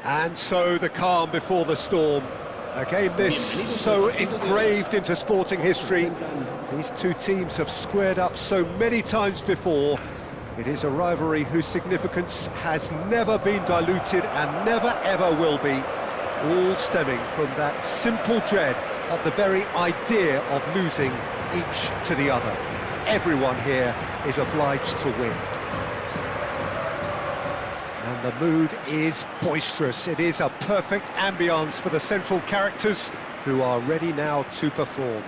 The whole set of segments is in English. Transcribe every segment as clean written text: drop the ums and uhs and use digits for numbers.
And so the calm before the storm. A game this so engraved into sporting history. These two teams have squared up so many times before. It is a rivalry whose significance has never been diluted and never ever will be. All stemming from that simple dread at the very idea of losing each to the other. Everyone here is obliged to win. And the mood is boisterous. It is a perfect ambience for the central characters who are ready now to perform.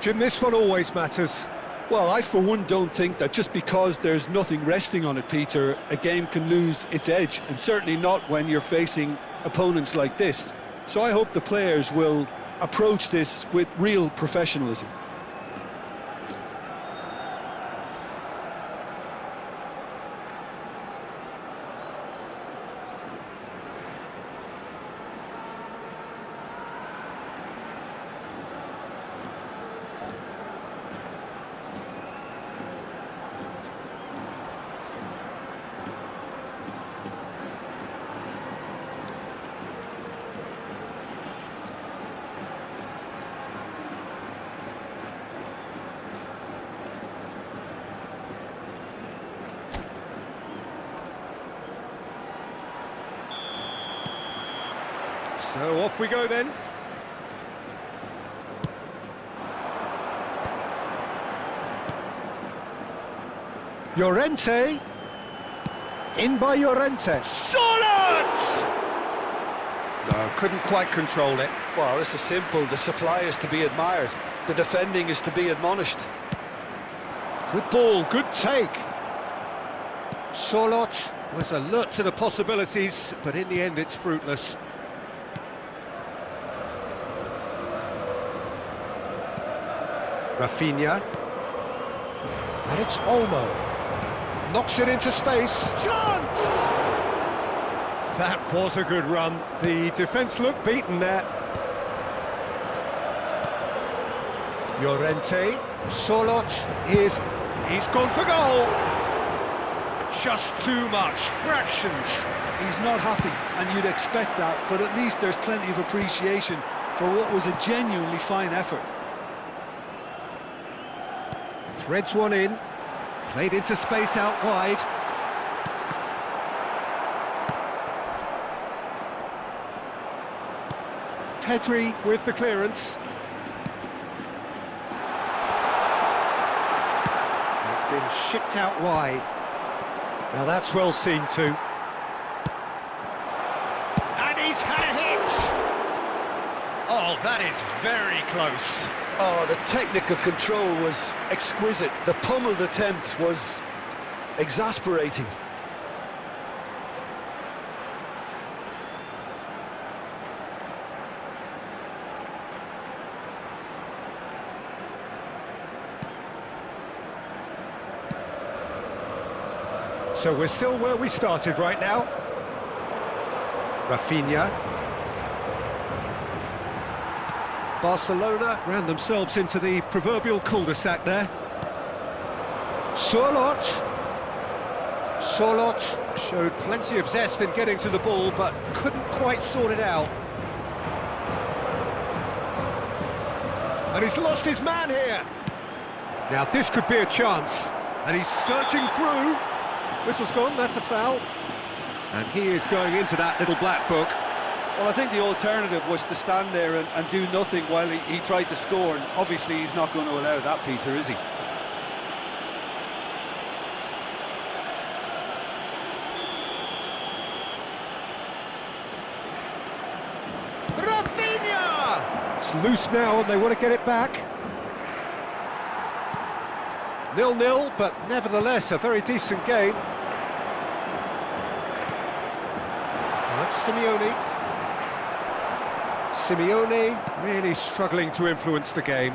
Jim, this one always matters. Well, I for one don't think that just because there's nothing resting on it, Peter, a game can lose its edge, and certainly not when you're facing opponents like this. So I hope the players will approach this with real professionalism. So off we go then. Llorente. In by Llorente. Solid! No, couldn't quite control it. Well, this is simple. The supply is to be admired. The defending is to be admonished. Good ball, good take. Solot was alert to the possibilities, but in the end it's fruitless. Rafinha. And it's Olmo. Knocks it into space. Chance! That was a good run. The defence looked beaten there. Llorente. Solot he's gone for goal. Just too much. Fractions. He's not happy, and you'd expect that, but at least there's plenty of appreciation for what was a genuinely fine effort. Threads one in, played into space out wide. Pedri with the clearance. It's been shipped out wide. Now that's well seen too. And he's had a hit! Oh, that is very close. Oh, the technical control was exquisite. The pummeled attempt was exasperating. So we're still where we started right now. Rafinha. Barcelona ran themselves into the proverbial cul-de-sac there. Solot showed plenty of zest in getting to the ball, but couldn't quite sort it out. And he's lost his man here. Now this could be a chance. And he's searching through. Whistle's gone, that's a foul. And he is going into that little black book. Well, I think the alternative was to stand there and do nothing while he tried to score, and obviously he's not going to allow that, Peter, is he? Rafinha! It's loose now and they want to get it back. 0-0, but nevertheless a very decent game. That's Simeone. Simeone really struggling to influence the game.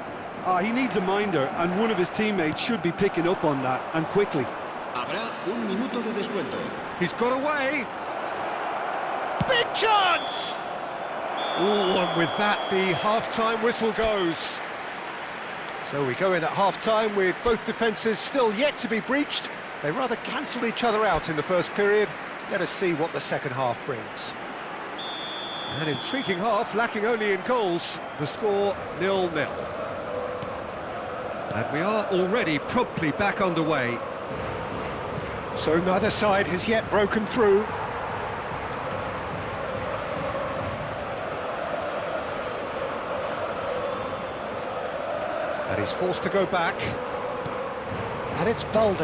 He needs a minder, and one of his teammates should be picking up on that, and quickly. Habrá un minuto de descuento. He's got away. Big chance! Oh, and with that, the half-time whistle goes. So we go in at half-time with both defences still yet to be breached. They rather cancelled each other out in the first period. Let us see what the second half brings. An intriguing half, lacking only in goals. The score 0-0. And we are already promptly back underway. So neither side has yet broken through. And he's forced to go back. And it's Balde.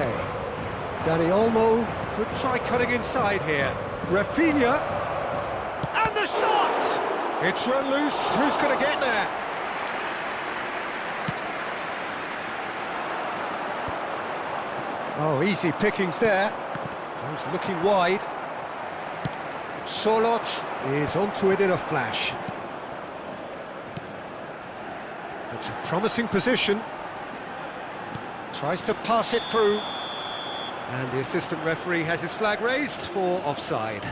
Dani Olmo could try cutting inside here. Rafinha. And the shot! It's run loose. Who's going to get there? Oh, easy pickings there. Goes looking wide. Solot is onto it in a flash. It's a promising position. Tries to pass it through. And the assistant referee has his flag raised for offside.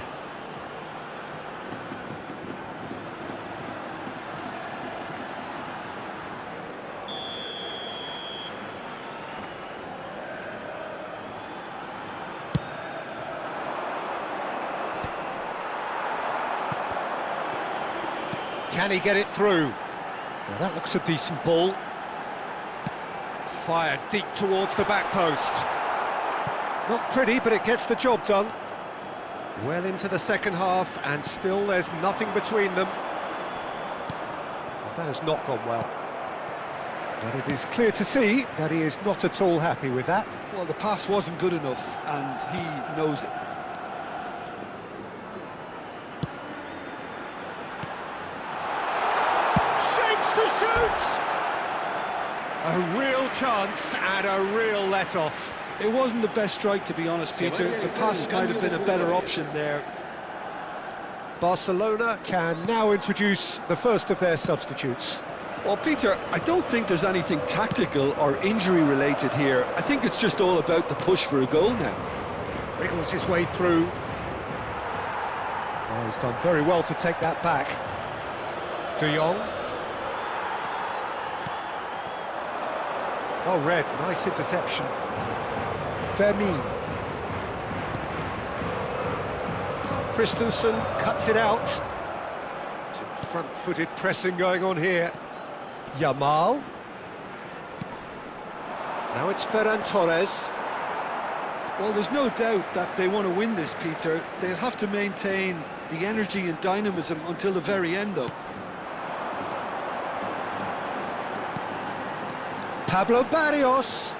Can he get it through? Now that looks a decent ball. Fired deep towards the back post. Not pretty, but it gets the job done. Well into the second half, and still there's nothing between them. Well, that has not gone well. But it is clear to see that he is not at all happy with that. Well, the pass wasn't good enough, and he knows it. Shapes to shoot! A real chance and a real let-off. It wasn't the best strike, to be honest, Peter. The pass might have been a better option there. Barcelona can now introduce the first of their substitutes. Well, Peter, I don't think there's anything tactical or injury-related here. I think it's just all about the push for a goal now. Wriggles his way through. Oh, he's done very well to take that back. De Jong. Oh, Red, nice interception. Vermeer. Christensen cuts it out. Some front-footed pressing going on here. Yamal. Now it's Ferran Torres. Well, there's no doubt that they want to win this, Peter. They'll have to maintain the energy and dynamism until the very end, though. Pablo Barrios.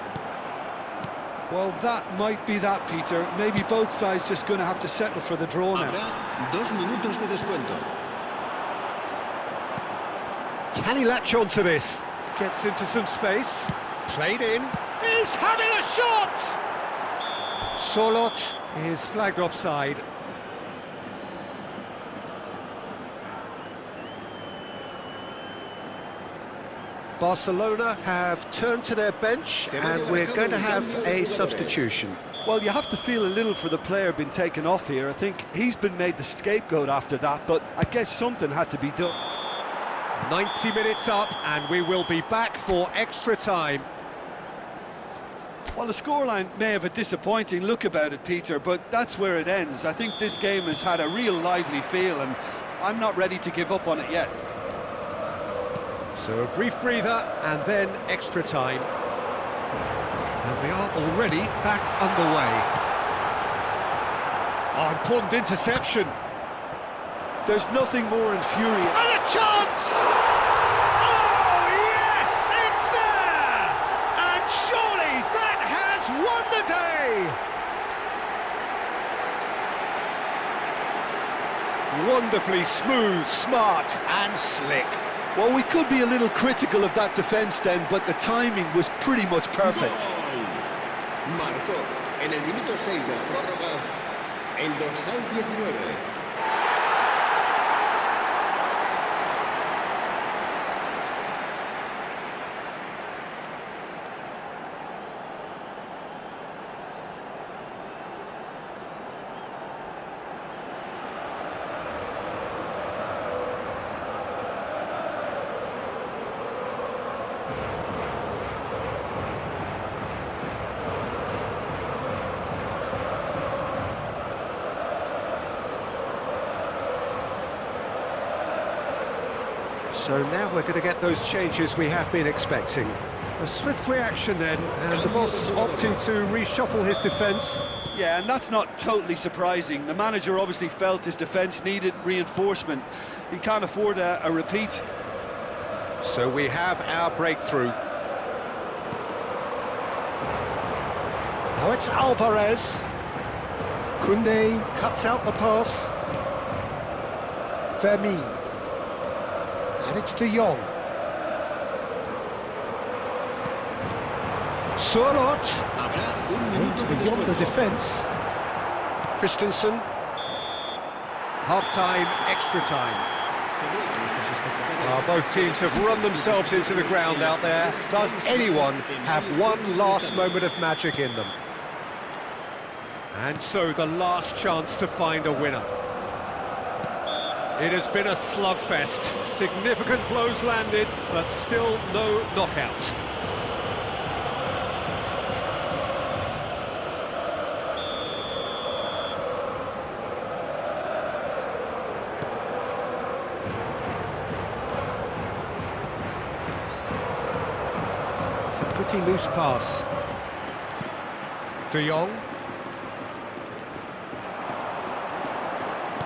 Well, that might be that, Peter. Maybe both sides just going to have to settle for the draw now. Habrá 2 minutos de descuento. Can he latch on to this? Gets into some space. Played in. He's having a shot! Solot is flagged offside. Barcelona have turned to their bench and we're going to have a substitution. Well, you have to feel a little for the player being taken off here. I think he's been made the scapegoat after that, but I guess something had to be done. 90 minutes up and we will be back for extra time. Well, the scoreline may have a disappointing look about it, Peter, but that's where it ends. I think this game has had a real lively feel and I'm not ready to give up on it yet. So a brief breather and then extra time. And we are already back underway. Oh, important interception. There's nothing more infuriating. And a chance! Oh, yes, it's there! And surely that has won the day! Wonderfully smooth, smart and slick. Well, we could be a little critical of that defence then, but the timing was pretty much perfect. Gol. Marcó en el minuto 6 de la prórroga el dorsal 19. So now we're going to get those changes we have been expecting. A swift reaction then, and the boss opting to reshuffle his defence. Yeah, and that's not totally surprising. The manager obviously felt his defence needed reinforcement. He can't afford a repeat. So we have our breakthrough. Now it's Alvarez. Koundé cuts out the pass. Vermeer. And it's De Jong. Sorlot. It's beyond the defence. Christensen. Half-time, extra time. Well, both teams have run themselves into the ground out there. Does anyone have one last moment of magic in them? And so the last chance to find a winner. It has been a slugfest. Significant blows landed, but still no knockout. It's a pretty loose pass. De Jong.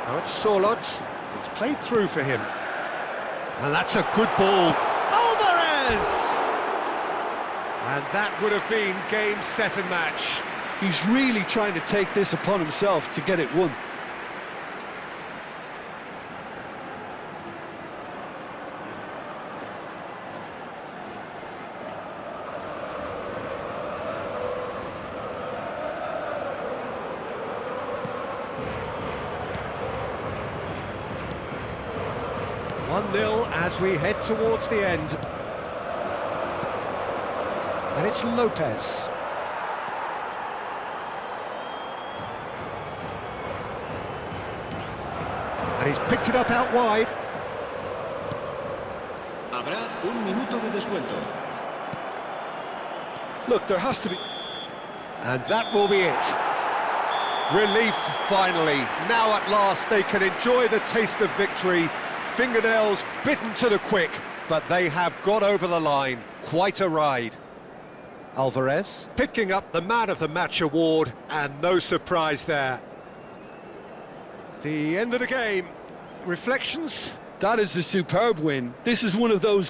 Now it's Sorlot. It's played through for him. And that's a good ball. Alvarez! And that would have been game, set and match. He's really trying to take this upon himself to get it won. One-nil as we head towards the end. And it's Lopez. And he's picked it up out wide. Habrá un minuto de descuento. Look, there has to be... And that will be it. Relief, finally. Now at last they can enjoy the taste of victory. Fingernails bitten to the quick, but they have got over the line. Quite a ride. Alvarez picking up the Man of the Match award, and no surprise there. The end of the game. Reflections? That is a superb win. This is one of those